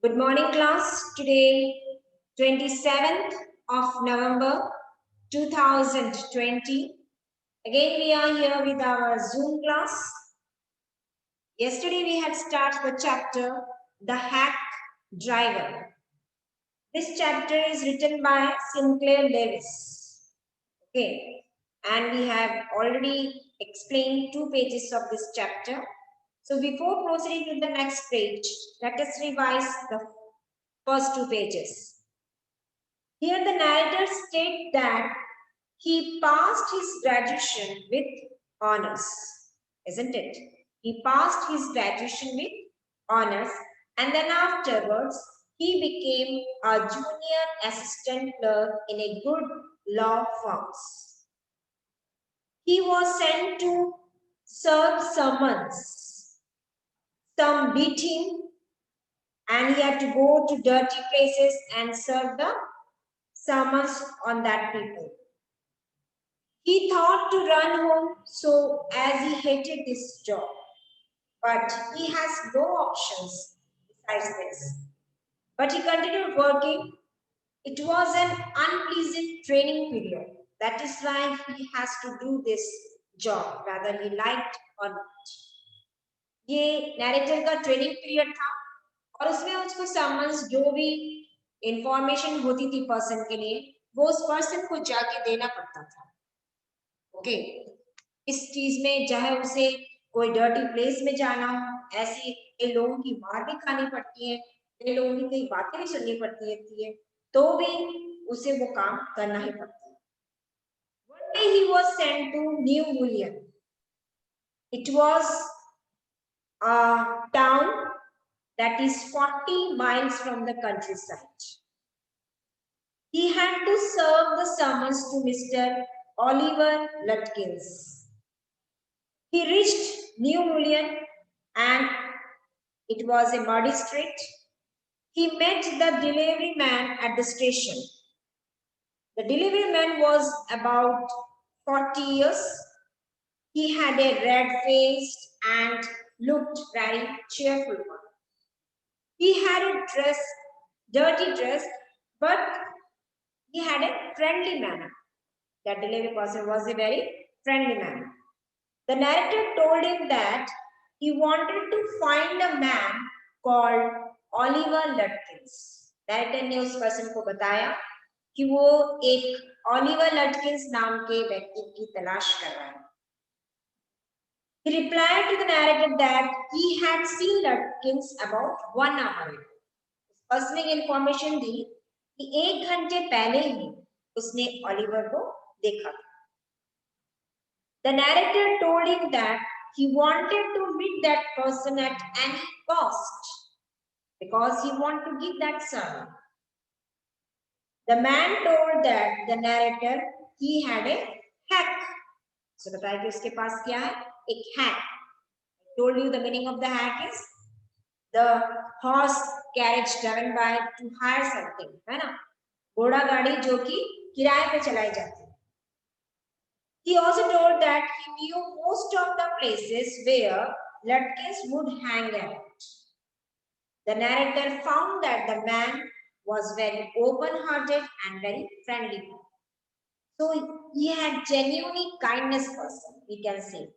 Good morning, class. Today, 27th of November 2020. Again, we are here with our Zoom class. Yesterday, we had started the chapter The Hack Driver. This chapter is written by Sinclair Lewis. Okay, and we have already explained 2 pages of this chapter. So, before proceeding to the next page, let us revise the first 2 pages. Here the narrator states that he passed his graduation with honors, isn't it? He passed his graduation with honors, and then afterwards he became a junior assistant clerk in a good law firm. He was sent to serve summons. Some beat him, and he had to go to dirty places and serve the summons on that people. He thought to run home so as he hated this job, but he has no options besides this. But he continued working. It was an unpleasant training period. That is why he has to do this job, whether he liked or not. ये narrator का training period था और उसमें उसको summons जो भी information होती थी पर्सन के लिए वो उस पर्सन को जाके देना पड़ता था. ओके, इस चीज में चाहे उसे कोई डर्टी प्लेस में जाना हो, ऐसी कई लोगों की मार भी खानी पड़ती है, कई लोगों की कई बातें भी सुननी पड़ती है, तो भी उसे वो काम करना ही पड़ता है. One day he was sent to New Mullion. It was a town that is 40 miles from the countryside. He had to serve the summons to Mr. Oliver Lutkins. He reached New Mullion and it was a muddy street. He met the delivery man at the station. The delivery man was about 40 years. He had a red face and looked very cheerful. He had a dirty dress, but he had a friendly manner. That delivery person was a very friendly man. The narrator told him that he wanted to find a man called Oliver Lutkins. Narrator ने उस person को बताया कि वो एक Oliver लटकिंस नाम के व्यक्ति की तलाश कर रहा है. He replied to the narrator that he had seen Lutkins about 1 hour ago. उस पर्सन ने इंफॉर्मेशन दी कि 1 घंटे पहले ही उसने ऑलिवर को देखा था. The narrator told him that he wanted to meet that person at any cost because he wanted to give that sermon. The man told that the narrator he had a hack. So बताया कि उसके पास क्या है? एक hack. I told you the meaning of the hack is the horse carriage driven by to hire something, है ना? घोड़ा गाड़ी जो कि किराए पे चलाई जाती है. He also told that he knew most of the places where Lutkins would hang out. The narrator found that the man was very open-hearted and very friendly. So he had genuinely kindness person, we can say.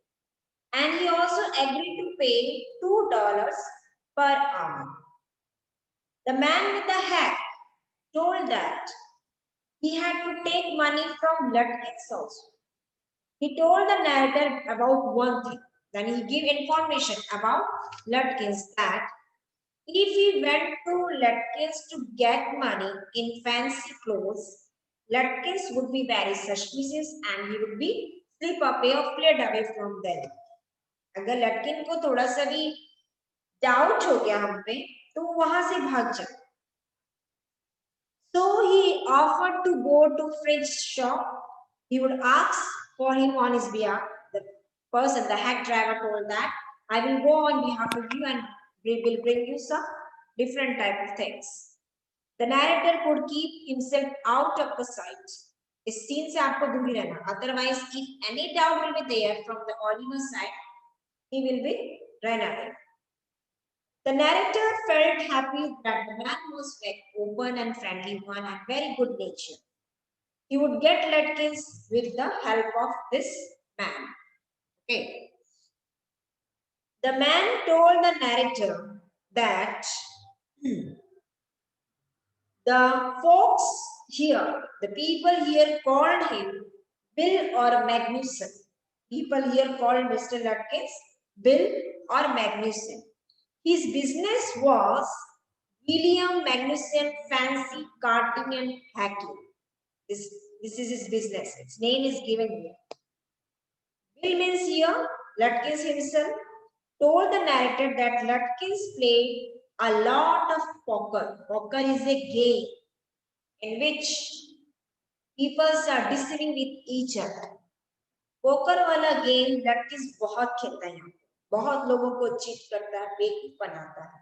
And he also agreed to pay $2 per hour. The man with the hack told that he had to take money from Lutkins also. He told the narrator about one thing. Then he gave information about Lutkins that if he went to Lutkins to get money in fancy clothes, Lutkins would be very suspicious and he would be slip away or fled away from them. अगर लटकिन को थोड़ा सा भी doubt हो गया हम पे तो वो वहां से भाग जाए. So he offered to go to Fridge's shop. He would ask for him on his behalf. The person, the hack driver, told that I will go on behalf of you and we will bring you some different type of things. The narrator could keep himself out of the sight. इस scene से आपको दूर ही रहना. Otherwise, if any doubt will be there from the Oliver side, he will be run away. The narrator felt happy that the man was very open and friendly one and very good natured. He would get Lutkins with the help of this man. Okay. The man told the narrator that the folks here, the people here called him Bill or Magnuson. People here called Mr. Lutkins Bill or Magnuson. His business was William Magnuson Fancy Carting and Hacking. This is his business. Its name is given here. Bill means here, Lutkins himself told the narrator that Lutkins played a lot of poker. Poker is a game in which people are deceiving with each other. Poker वाला game लटकिस बहुत खेलता है यहाँ, बहुत लोगों को cheat करता है, बेवकूफ बनाता है.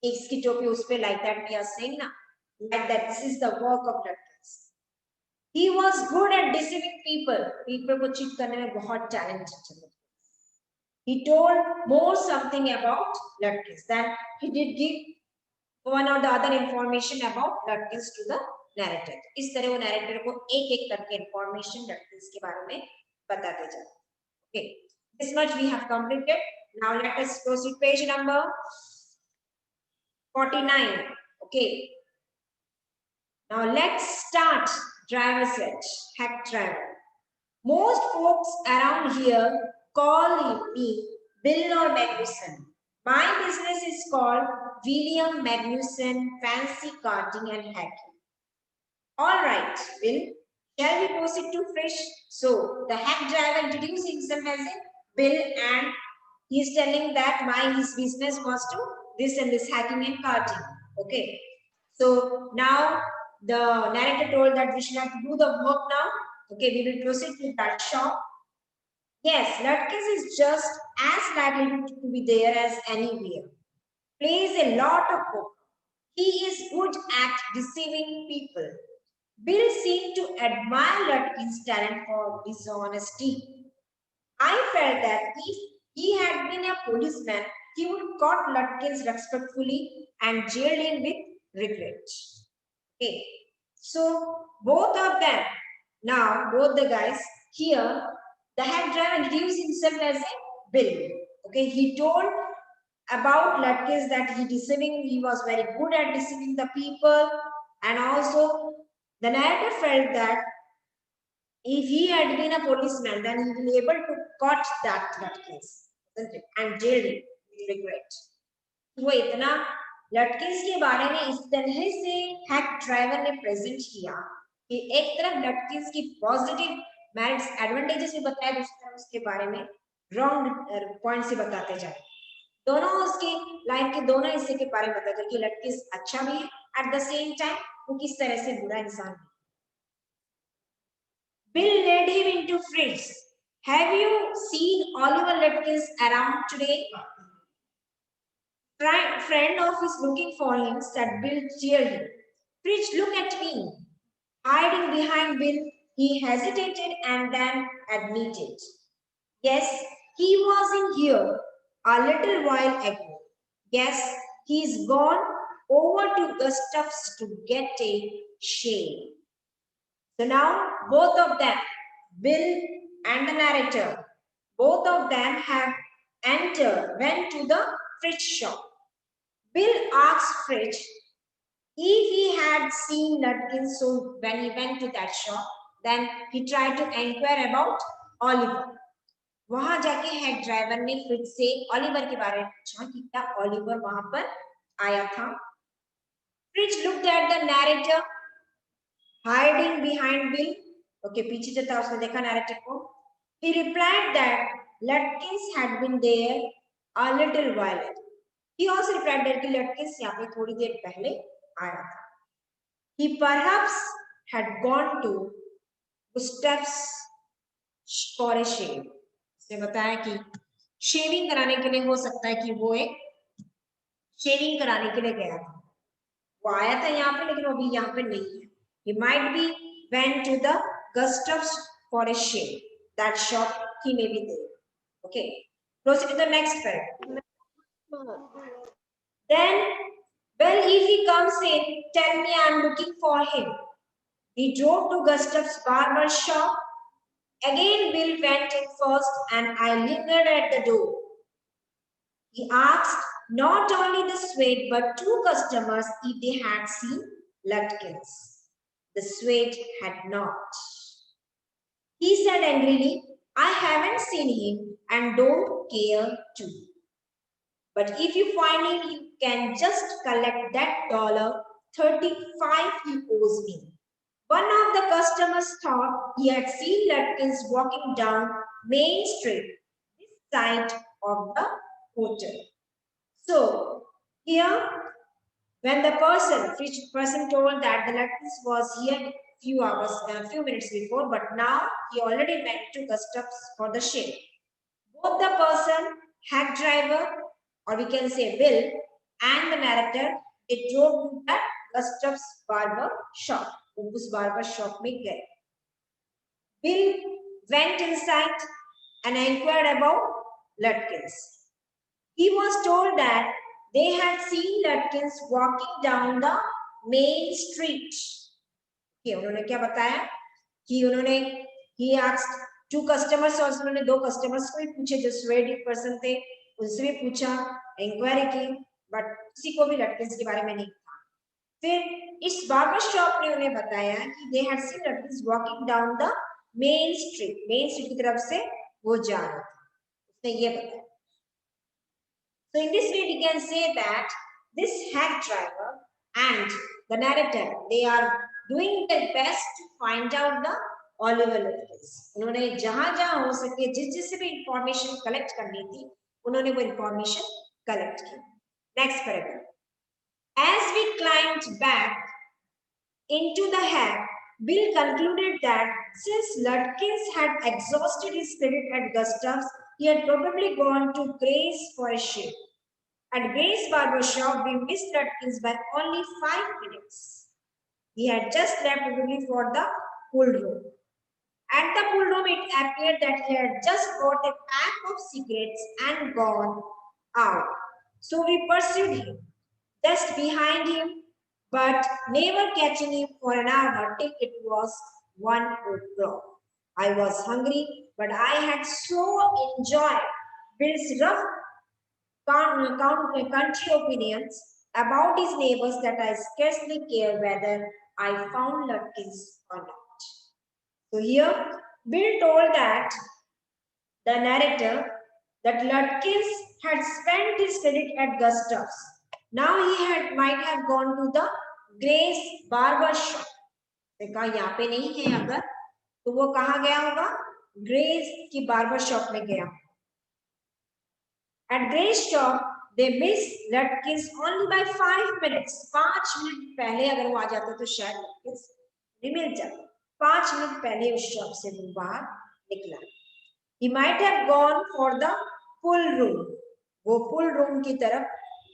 इसकी टोपी उस पे like that we are saying ना, like that this is the work of लटकिस. He was good at deceiving people. People को चीट करने में बहुत talented है. He told more something about Lutkins than he did give one or the other information about Lutkins to the narrator. इस तरह वो narrator को एक-एक करके information Lutkins के बारे में बताते जाते. Okay, this much we have completed. Now let us proceed page number 49. Okay. Now let's start driver's edge, hack driver. Most folks around here call me Bill or Magnuson. My business is called William Magnuson Fancy Carting and Hacking. All right, Bill, shall we proceed to Frisch? So the hack driver introduced himself as a Bill and he is telling that his business was to this and this hacking and carting. Okay. So now the narrator told that we should have to do the work now. Okay, we will proceed to that shop. Yes, Lutkins is just as likely to be there as anywhere. Plays a lot of poker. He is good at deceiving people. Bill seemed to admire Lutkins' talent for dishonesty. I felt that if he had been a policeman, he would caught Lutkins respectfully and jailed him with regret. Okay, so both of them, now both the guys here, the head driver introduced himself as a Bill. Okay, he told about Lutkins that he was very good at deceiving the people, and also the narrator felt that if he had been a policeman, then he will be able to catch that case, isn't it? And jail him with regret. वो इतना लटकिस के बारे में इस तरह से hack driver ने present किया कि एक तरफ लटकिस की पॉजिटिव मेरिट्स एडवांटेजेस भी बताया, दूसरी तरफ उसके बारे में रॉन्ग पॉइंट से बताते जाए. दोनों उसके लाइफ के दोनों हिस्से के बारे में बताते कि लटकिस अच्छा भी है, एट द सेम टाइम वो किस तरह से बुरा इंसान है. Bill led him into Fritz. Have you seen Oliver Lutkins around today? Friend of his looking for him, said Bill cheerily. Fritz, look at me. Hiding behind Bill, he hesitated and then admitted. Yes, he was in here a little while ago. Yes, he's gone over to Gustav's to get a shave. So now both of them, Bill and the narrator, both of them have went to the Fritz shop. Bill asked Fritz if he had seen Lutkins, so when he went to that shop, then he tried to inquire about Oliver. वहां जाके head driver ने fridge से Oliver के बारे में पूछा कि क्या ऑलिवर वहां पर आया था. Fridge looked at the narrator hiding behind Bill. Okay, पीछे जो था उसने देखा narrator को. He replied that Lutkins had been there a little while ago. He also replied that Lutkins यहाँ पे थोड़ी देर पहले आया था. He perhaps had gone to Gustav's for a shave. उसने बताया कि शेविंग कराने के लिए हो सकता है कि वो एक शेविंग कराने के लिए गया था. वो आया था यहाँ पे लेकिन वो अभी यहाँ पे नहीं है. He might be went to the Gustav's for a shave. That shop he may be there. Okay. Proceed to the next paragraph. Then, well, if he comes in, tell me I'm looking for him. He drove to Gustav's barber shop. Again, Bill went in first and I lingered at the door. He asked not only the Swede but two customers if they had seen Lutkins. The Swede had not. He said angrily, I haven't seen him and don't care to. But if you find him, you can just collect that $35 he owes me. One of the customers thought he had seen Lutkins walking down Main Street, this side of the hotel. So here, when the person told that the Lutkins was here few minutes before, but now he already went to Gustav's for the shave. Both the person, hack driver, or we can say Bill, and the narrator, they drove to that Gustav's barber shop. उस barber shop में गए. Bill went inside and inquired about Lutkins. He was told that they had seen Lutkins walking down the main street. Okay, उन्होंने क्या बताया कि उन्होंने he asked two customers और उन्होंने दो customers को भी पूछे जो Swedish person थे उनसे भी पूछा इंक्वायरी की बट किसी को भी लटकिंस के बारे में नहीं था फिर इस बार्बर शॉप ने उन्हें बताया कि they had seen Lutkins walking down the main street की तरफ से वो जा रहा था उसने ये बताया. So in this way we can say that this hack driver and the narrator, they are doing their best to find out the Oliver Lutkins. उन्होंने जहां हो सके जिससे भी इंफॉर्मेशन कलेक्ट करनी थी उन्होंने वो इंफॉर्मेशन कलेक्ट की. Next paragraph. As we climbed back into the hack, Bill concluded that since Lutkins had exhausted his credit at Gustav's, he had probably gone to Gray's for a shave. At Gray's barber shop, we missed Lutkins by only 5 minutes. He had just left probably for the pool room. At the pool room, it appeared that he had just bought a pack of cigarettes and gone out. So we pursued him, just behind him, but never catching him for an hour till it was 1 o'clock. I was hungry, but I had so enjoyed Bill's rough country opinions about his neighbors that I scarcely care whether I found Lutkins or not. So here, Bill told that the narrator that Lutkins had spent his credit at Gustav's. Now he might have gone to the Gray's barber shop. देखा यहाँ पे नहीं है अगर तो वो कहाँ गया होगा ग्रेस की बार्बर शॉप में गया. At Gray's shop, they missed Lutkins only by 5 minutes. 5 minute पहले अगर वो आ जाता तो शायद Lutkins नहीं मिल जाता. 5 मिनट पहले उस शॉप से वो बाहर निकला. He might have gone for the pool room. वो pool room की तरफ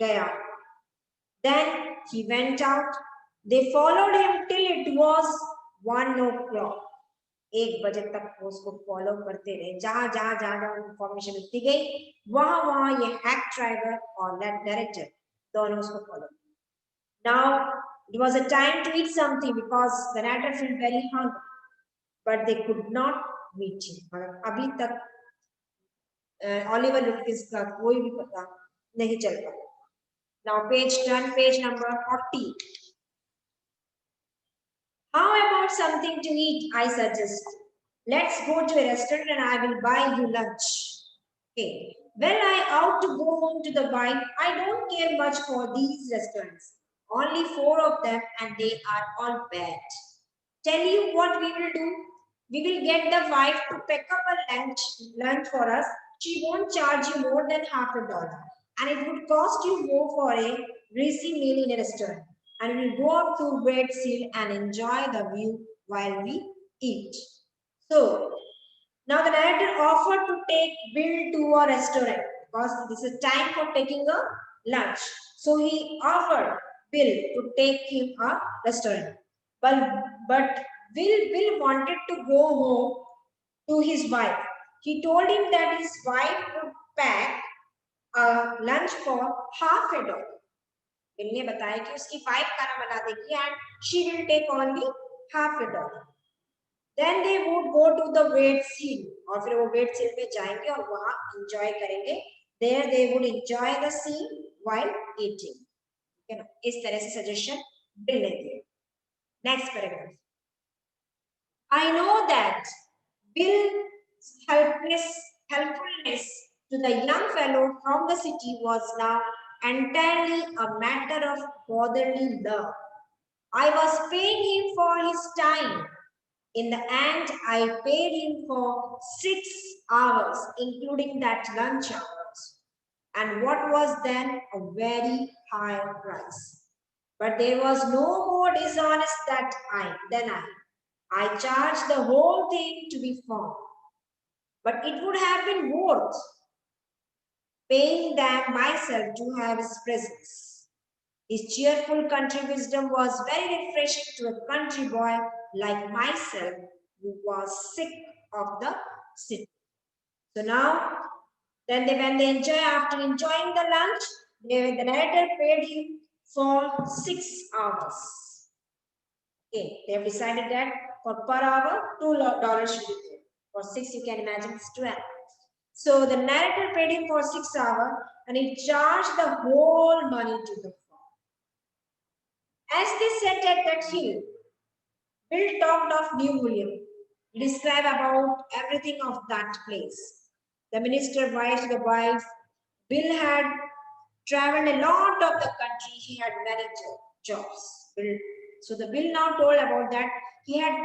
गया. Then he went out. They followed him till it was 1 o'clock. 1 बजे तक वो उसको फॉलो करते रहे. जहां जहां इंफॉर्मेशन मिलती गई वहां ये हैक ड्राइवर और डायरेक्टर दोनों उसको follow. Now it was a time to eat something because the narrator felt very hungry, but they could not meet him. अभी तक ऑलिवर लुटकिंस का कोई भी पता नहीं चल पाया. Now page number 40. How about something to eat? I suggest. Let's go to a restaurant and I will buy you lunch. Okay. When I out to go home to the bike, I don't care much for these restaurants. Only 4 of them and they are all bad. Tell you what we will do. We will get the wife to pick up a lunch for us. She won't charge you more than $50. And it would cost you more for a greasy meal in a restaurant. And we'll go up to Great Seal and enjoy the view while we eat. So, now the narrator offered to take Bill to a restaurant because this is time for taking a lunch. So he offered Bill to take him a restaurant. But Bill wanted to go home to his wife. He told him that his wife would pack a lunch for $50. Bill ने बताया कि उसकी 5 खाना बना देगी and she will take only half a dollar. Then they would go to the weights hill और फिर वो weights hill पे जाएंगे और वहाँ enjoy करेंगे. There they would enjoy the scene while eating. ठीक है ना? इस तरह से suggestion बिल ने दिए. Next paragraph. I know that Bill's helpfulness to the young fellow from the city was now entirely a matter of brotherly love. I was paying him for his time. In the end, I paid him for 6 hours, including that lunch hours, and what was then a very high price. But there was no more dishonest than I. I charged the whole thing to be found, but it would have been worth paying them myself to have his presence. His cheerful country wisdom was very refreshing to a country boy like myself who was sick of the city. So now, when they enjoy, after enjoying the lunch, the narrator paid him for 6 hours. Okay, they have decided that for per hour, $2 should be paid. For 6, you can imagine it's 12. So the narrator paid him for 6 hours and he charged the whole money to the farm. As they sat at that hill, Bill talked of New William. He described about everything of that place. The minister advised the wife. Bill had traveled a lot of the country. He had many jobs. So the Bill now told about that. He had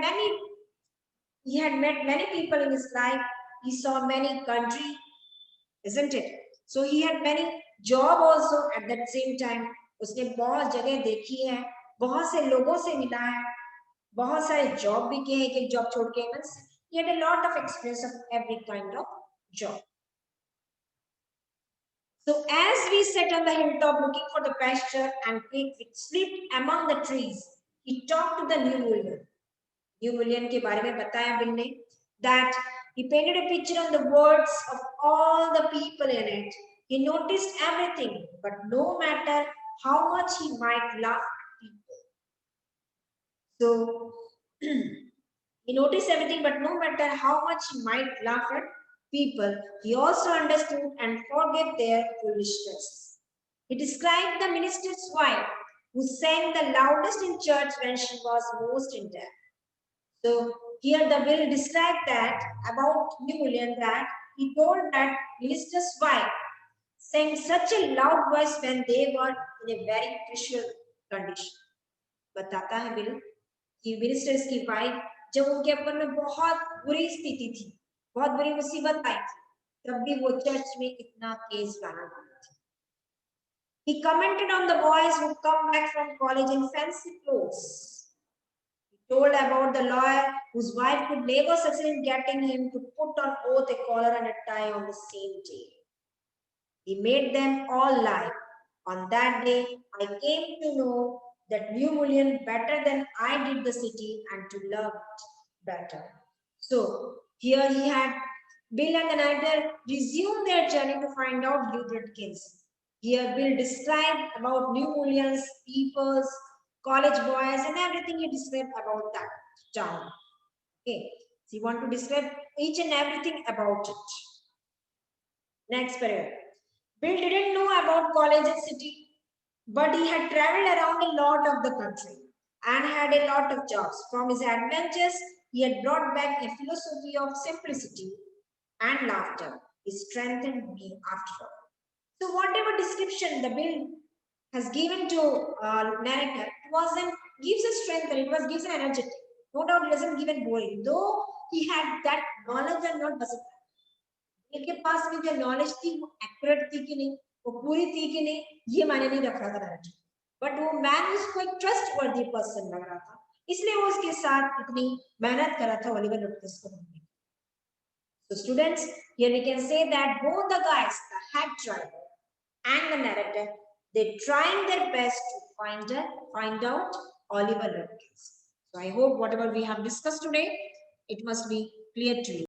met many people in his life. He saw many country, isn't it? So he had many job also at that same time. उसने बहुत जगह देखी है, बहुत से लोगों से मिला है, बहुत सारे जॉब भी किए, एक जॉब छोड़ के. He had a lot of experience of every kind of job. So as we sat on the hilltop looking for the pasture and pig which slept among the trees, he talked to the New William. New William के बारे में बताया bill ने that he painted a picture on the words of all the people in it. He noticed everything, but no matter how much he might laugh at people. So he noticed everything, but no matter how much he might laugh at people, he also understood and forgave their foolishness. He described the minister's wife, who sang the loudest in church when she was most in debt. So here the will describe that about New William that he told that minister's wife sang such a loud voice when they were in a very crucial condition. बताता है bill कि ministers की wife जब उनके ऊपर में बहुत बुरी स्थिति थी, बहुत बुरी मुसीबत आई थी, तब भी वो चर्च में इतना तेज गाना गाती थी. He commented on the boys who come back from college in fancy clothes. He told about the lawyer whose wife could never succeed in getting him to put on oath a collar and a tie on the same day. He made them all lie. On that day, I came to know that New William better than I did the city and to love it better. So here he had Bill and the narrator resume their journey to find out Hubert Kins. Here Bill described about New Orleans, peoples, college boys, and everything he described about that town. Okay, so you want to describe each and everything about it. Next paragraph. Bill didn't know about college and city, but he had traveled around a lot of the country and had a lot of jobs. From his adventures, he had brought back a philosophy of simplicity and laughter. It strengthened me after all. So whatever description the Bill has given to narrator, it wasn't gives a strength and it was gives an energetic. No doubt it doesn't give it boring. Though he had that knowledge and not doesn't. इनके पास में जो knowledge थी वो accurate थी कि नहीं, वो पूरी थी कि नहीं, ये मायने नहीं रख रहा था नैरेटिव. बट वो मैन उसको एक ट्रस्ट वर्दी पर्सन लग रहा था, इसलिए वो उसके साथ इतनी मेहनत कर रहा था ओलिवर लुटकस को ढूंढने. So students, here we can say that both the guys, the head driver and the narrator, they trying their best to find out Oliver Lutkins. So I hope whatever we have discussed today, it must be clear to you.